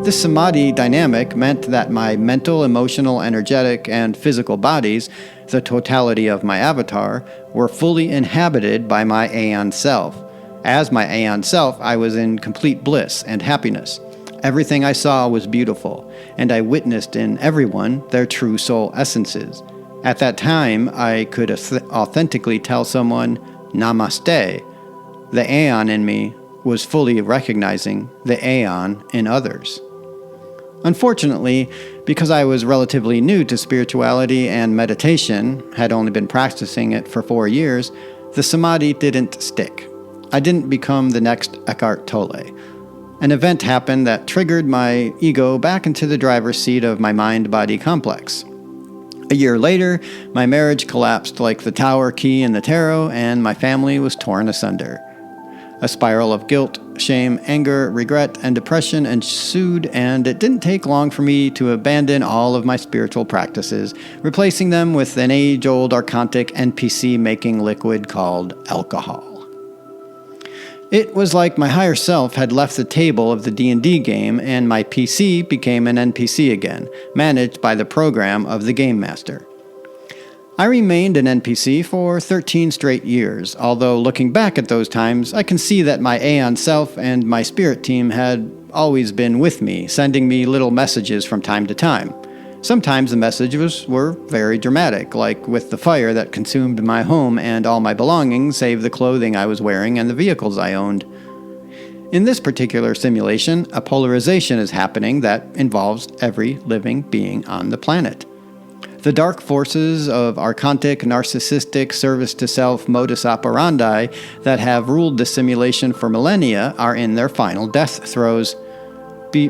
This samadhi dynamic meant that my mental, emotional, energetic, and physical bodies, the totality of my avatar, were fully inhabited by my Aeon self. As my Aeon self, I was in complete bliss and happiness. Everything I saw was beautiful, and I witnessed in everyone their true soul essences. At that time, I could authentically tell someone, Namaste. The Aeon in me was fully recognizing the Aeon in others. Unfortunately, because I was relatively new to spirituality and meditation, had only been practicing it for 4 years, the samadhi didn't stick. I didn't become the next Eckhart Tolle. An event happened that triggered my ego back into the driver's seat of my mind-body complex. A year later, my marriage collapsed like the tower key in the tarot, and my family was torn asunder. A spiral of guilt, shame, anger, regret, and depression ensued, and it didn't take long for me to abandon all of my spiritual practices, replacing them with an age-old archontic NPC-making liquid called alcohol. It was like my higher self had left the table of the D&D game, and my PC became an NPC again, managed by the program of the Game Master. I remained an NPC for 13 straight years, although looking back at those times, I can see that my Aeon self and my spirit team had always been with me, sending me little messages from time to time. Sometimes the messages were very dramatic, like with the fire that consumed my home and all my belongings, save the clothing I was wearing and the vehicles I owned. In this particular simulation, a polarization is happening that involves every living being on the planet. The dark forces of archontic, narcissistic, service-to-self modus operandi that have ruled the simulation for millennia are in their final death throes.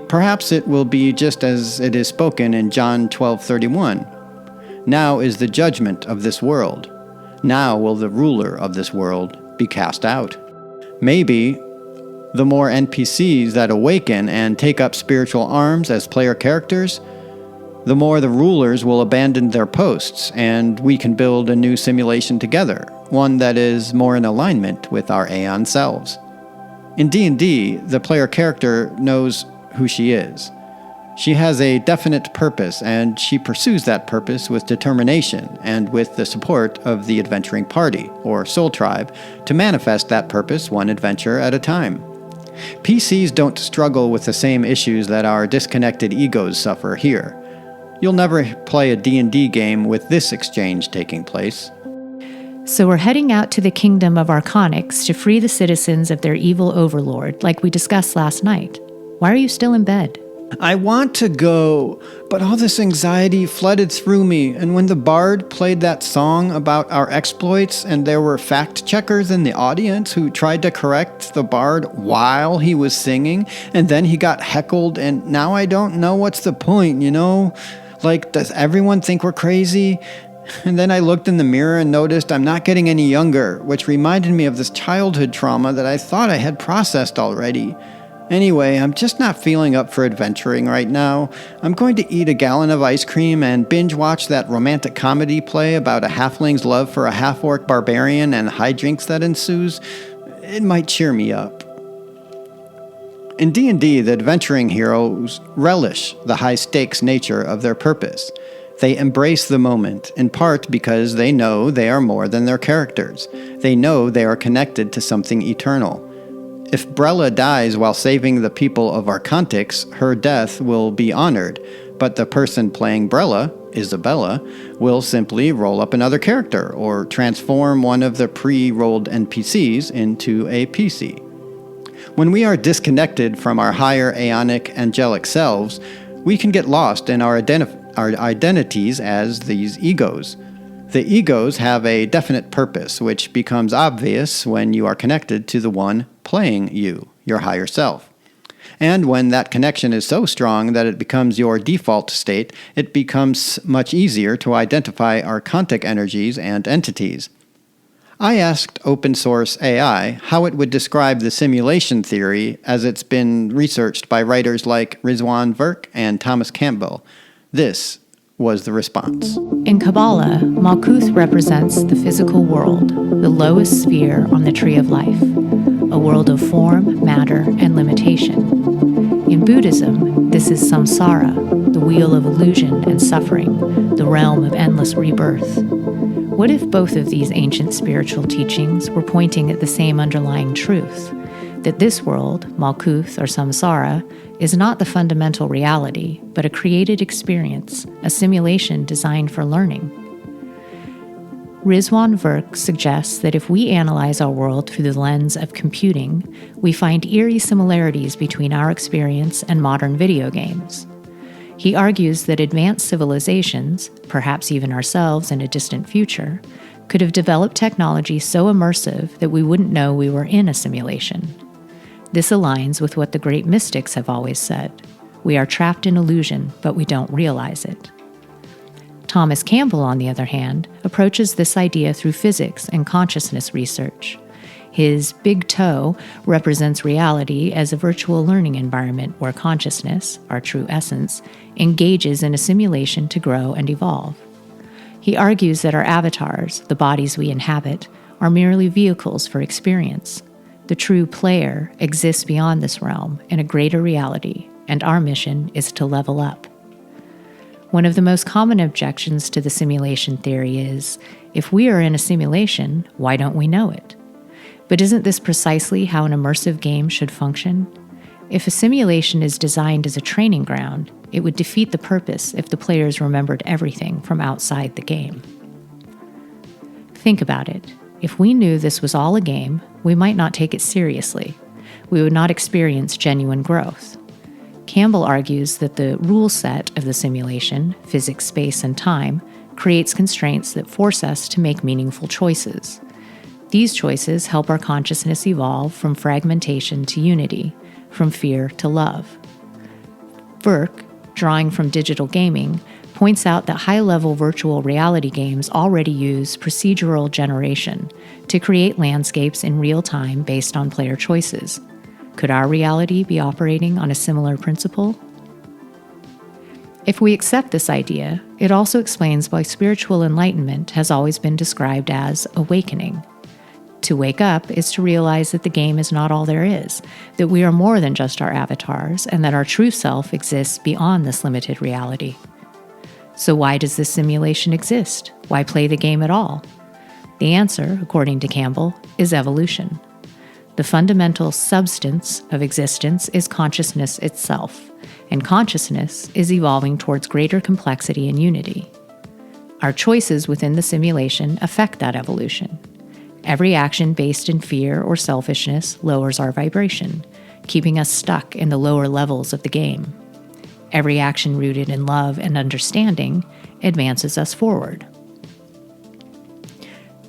Perhaps it will be just as it is spoken in John 12:31. Now is the judgment of this world. Now will the ruler of this world be cast out. Maybe the more NPCs that awaken and take up spiritual arms as player characters, the more the rulers will abandon their posts, and we can build a new simulation together, one that is more in alignment with our Aeon selves. In D&D, the player character knows who she is. She has a definite purpose, and she pursues that purpose with determination and with the support of the adventuring party, or soul tribe, to manifest that purpose one adventure at a time. PCs don't struggle with the same issues that our disconnected egos suffer here. You'll never play a D&D game with this exchange taking place. So we're heading out to the kingdom of Archonics to free the citizens of their evil overlord, like we discussed last night. Why are you still in bed? I want to go, but all this anxiety flooded through me, and when the bard played that song about our exploits and there were fact-checkers in the audience who tried to correct the bard while he was singing, and then he got heckled, and now I don't know what's the point, you know? Like, does everyone think we're crazy? And then I looked in the mirror and noticed I'm not getting any younger, which reminded me of this childhood trauma that I thought I had processed already. Anyway, I'm just not feeling up for adventuring right now. I'm going to eat a gallon of ice cream and binge watch that romantic comedy play about a halfling's love for a half-orc barbarian and hijinks that ensues. It might cheer me up. In D&D, the adventuring heroes relish the high-stakes nature of their purpose. They embrace the moment, in part because they know they are more than their characters. They know they are connected to something eternal. If Brella dies while saving the people of Archontics, her death will be honored, but the person playing Brella, Isabella, will simply roll up another character or transform one of the pre-rolled NPCs into a PC. When we are disconnected from our higher aeonic angelic selves, we can get lost in our identities as these egos. The egos have a definite purpose, which becomes obvious when you are connected to the one playing you, your higher self. And when that connection is so strong that it becomes your default state, it becomes much easier to identify archontic energies and entities. I asked open source AI how it would describe the simulation theory as it's been researched by writers like Rizwan Virk and Thomas Campbell. This was the response. In Kabbalah, Malkuth represents the physical world, the lowest sphere on the tree of life, a world of form, matter, and limitation. In Buddhism, this is samsara, the wheel of illusion and suffering, the realm of endless rebirth. What if both of these ancient spiritual teachings were pointing at the same underlying truth, that this world, Malkuth or samsara, is not the fundamental reality, but a created experience, a simulation designed for learning? Rizwan Virk suggests that if we analyze our world through the lens of computing, we find eerie similarities between our experience and modern video games. He argues that advanced civilizations, perhaps even ourselves in a distant future, could have developed technology so immersive that we wouldn't know we were in a simulation. This aligns with what the great mystics have always said. We are trapped in illusion, but we don't realize it. Thomas Campbell, on the other hand, approaches this idea through physics and consciousness research. His big toe represents reality as a virtual learning environment where consciousness, our true essence, engages in a simulation to grow and evolve. He argues that our avatars, the bodies we inhabit, are merely vehicles for experience. The true player exists beyond this realm in a greater reality, and our mission is to level up. One of the most common objections to the simulation theory is, if we are in a simulation, why don't we know it? But isn't this precisely how an immersive game should function? If a simulation is designed as a training ground, it would defeat the purpose if the players remembered everything from outside the game. Think about it. If we knew this was all a game, we might not take it seriously. We would not experience genuine growth. Campbell argues that the rule set of the simulation, physics, space, and time, creates constraints that force us to make meaningful choices. These choices help our consciousness evolve from fragmentation to unity, from fear to love. Virk, drawing from digital gaming, points out that high-level virtual reality games already use procedural generation to create landscapes in real time based on player choices. Could our reality be operating on a similar principle? If we accept this idea, it also explains why spiritual enlightenment has always been described as awakening. To wake up is to realize that the game is not all there is, that we are more than just our avatars, and that our true self exists beyond this limited reality. So why does this simulation exist? Why play the game at all? The answer, according to Campbell, is evolution. The fundamental substance of existence is consciousness itself, and consciousness is evolving towards greater complexity and unity. Our choices within the simulation affect that evolution. Every action based in fear or selfishness lowers our vibration, keeping us stuck in the lower levels of the game. Every action rooted in love and understanding advances us forward.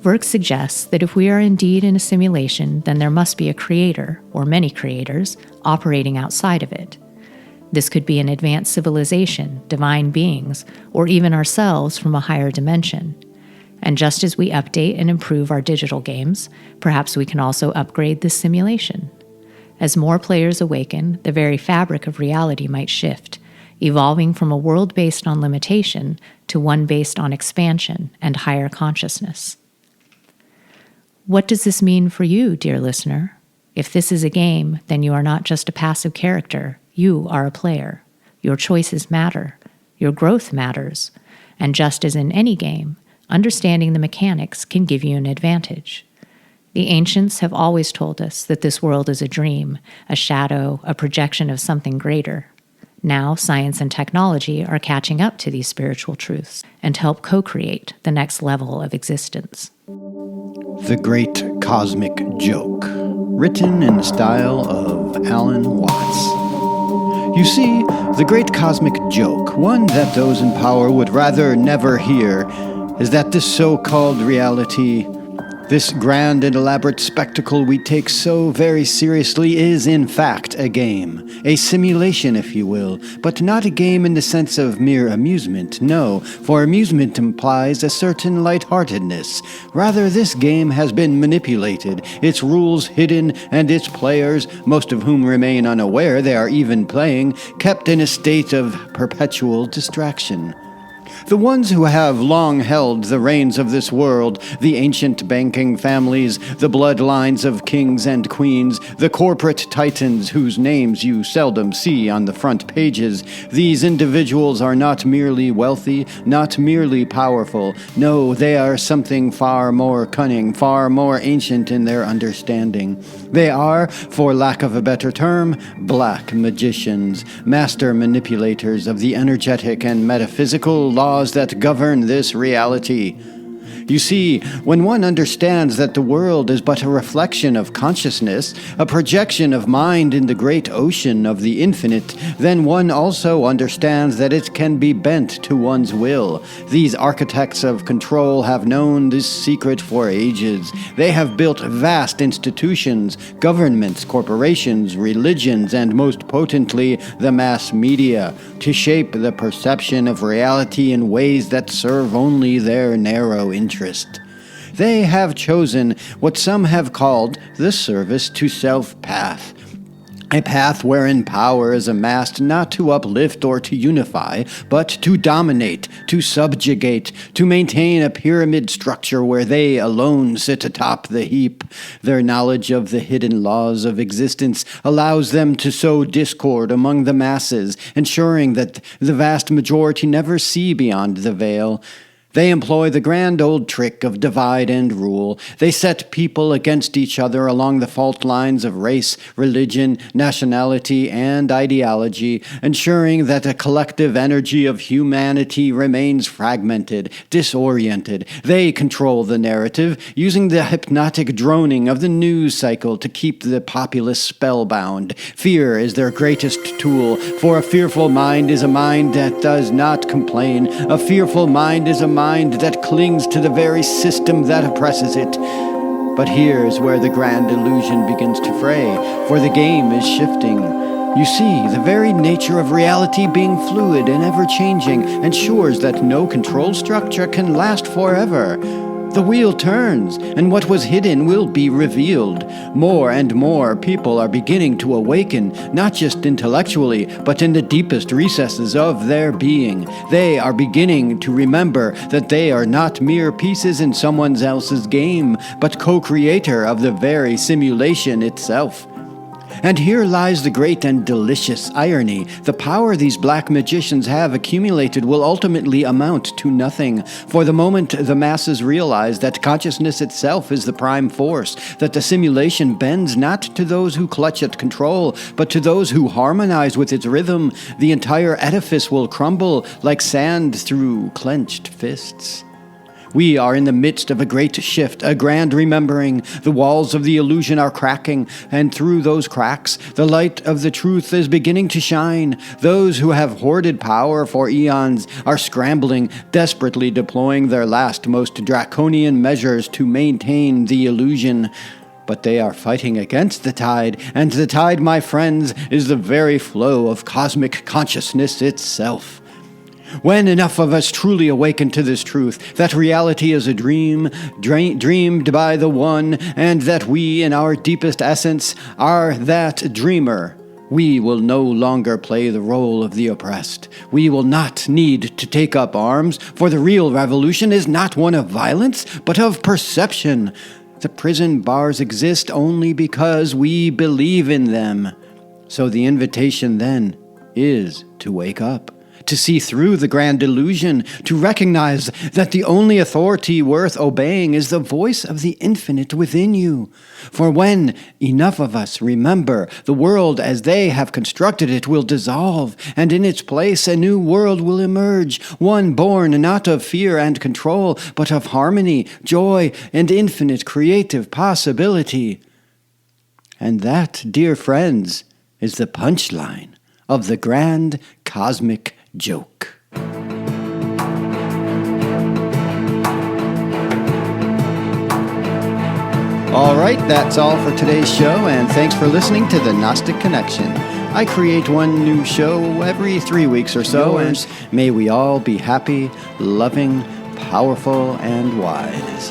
Virk suggests that if we are indeed in a simulation, then there must be a creator, or many creators, operating outside of it. This could be an advanced civilization, divine beings, or even ourselves from a higher dimension. And just as we update and improve our digital games, perhaps we can also upgrade this simulation. As more players awaken, the very fabric of reality might shift, evolving from a world based on limitation to one based on expansion and higher consciousness. What does this mean for you, dear listener? If this is a game, then you are not just a passive character. You are a player. Your choices matter. Your growth matters. And just as in any game, understanding the mechanics can give you an advantage. The ancients have always told us that this world is a dream, a shadow, a projection of something greater. Now, science and technology are catching up to these spiritual truths and help co-create the next level of existence. The Great Cosmic Joke, written in the style of Alan Watts. You see, the great cosmic joke, one that those in power would rather never hear, is that this so-called reality, this grand and elaborate spectacle we take so very seriously, is in fact a game. A simulation, if you will, but not a game in the sense of mere amusement. No, for amusement implies a certain lightheartedness. Rather, this game has been manipulated, its rules hidden, and its players, most of whom remain unaware they are even playing, kept in a state of perpetual distraction. The ones who have long held the reins of this world, the ancient banking families, the bloodlines of kings and queens, the corporate titans whose names you seldom see on the front pages, these individuals are not merely wealthy, not merely powerful. No, they are something far more cunning, far more ancient in their understanding. They are, for lack of a better term, black magicians, master manipulators of the energetic and metaphysical laws that govern this reality. You see, when one understands that the world is but a reflection of consciousness, a projection of mind in the great ocean of the infinite, then one also understands that it can be bent to one's will. These architects of control have known this secret for ages. They have built vast institutions, governments, corporations, religions, and most potently, the mass media, to shape the perception of reality in ways that serve only their narrow interest. They have chosen what some have called the service to self path. A path wherein power is amassed not to uplift or to unify, but to dominate, to subjugate, to maintain a pyramid structure where they alone sit atop the heap. Their knowledge of the hidden laws of existence allows them to sow discord among the masses, ensuring that the vast majority never see beyond the veil. They employ the grand old trick of divide and rule. They set people against each other along the fault lines of race, religion, nationality, and ideology, ensuring that the collective energy of humanity remains fragmented, disoriented. They control the narrative, using the hypnotic droning of the news cycle to keep the populace spellbound. Fear is their greatest tool, for a fearful mind is a mind that does not complain. A fearful mind is a mind that clings to the very system that oppresses it. But here's where the grand illusion begins to fray, for the game is shifting. You see, the very nature of reality being fluid and ever-changing ensures that no control structure can last forever. The wheel turns, and what was hidden will be revealed. More and more people are beginning to awaken, not just intellectually, but in the deepest recesses of their being. They are beginning to remember that they are not mere pieces in someone else's game, but co-creator of the very simulation itself. And here lies the great and delicious irony. The power these black magicians have accumulated will ultimately amount to nothing. For the moment the masses realize that consciousness itself is the prime force, that the simulation bends not to those who clutch at control, but to those who harmonize with its rhythm, the entire edifice will crumble like sand through clenched fists. We are in the midst of a great shift, a grand remembering. The walls of the illusion are cracking, and through those cracks, the light of the truth is beginning to shine. Those who have hoarded power for eons are scrambling, desperately deploying their last, most draconian measures to maintain the illusion. But they are fighting against the tide, and the tide, my friends, is the very flow of cosmic consciousness itself. When enough of us truly awaken to this truth, that reality is a dream, dreamed by the One, and that we, in our deepest essence, are that dreamer, we will no longer play the role of the oppressed. We will not need to take up arms, for the real revolution is not one of violence, but of perception. The prison bars exist only because we believe in them. So the invitation then is to wake up, to see through the grand illusion, to recognize that the only authority worth obeying is the voice of the infinite within you. For when enough of us remember, the world as they have constructed it will dissolve, and in its place a new world will emerge, one born not of fear and control, but of harmony, joy, and infinite creative possibility. And that, dear friends, is the punchline of the grand cosmic joke. All right, that's all for today's show, and thanks for listening to the Gnostic Connection. I create one new show every 3 weeks or so, and may we all be happy, loving, powerful, and wise.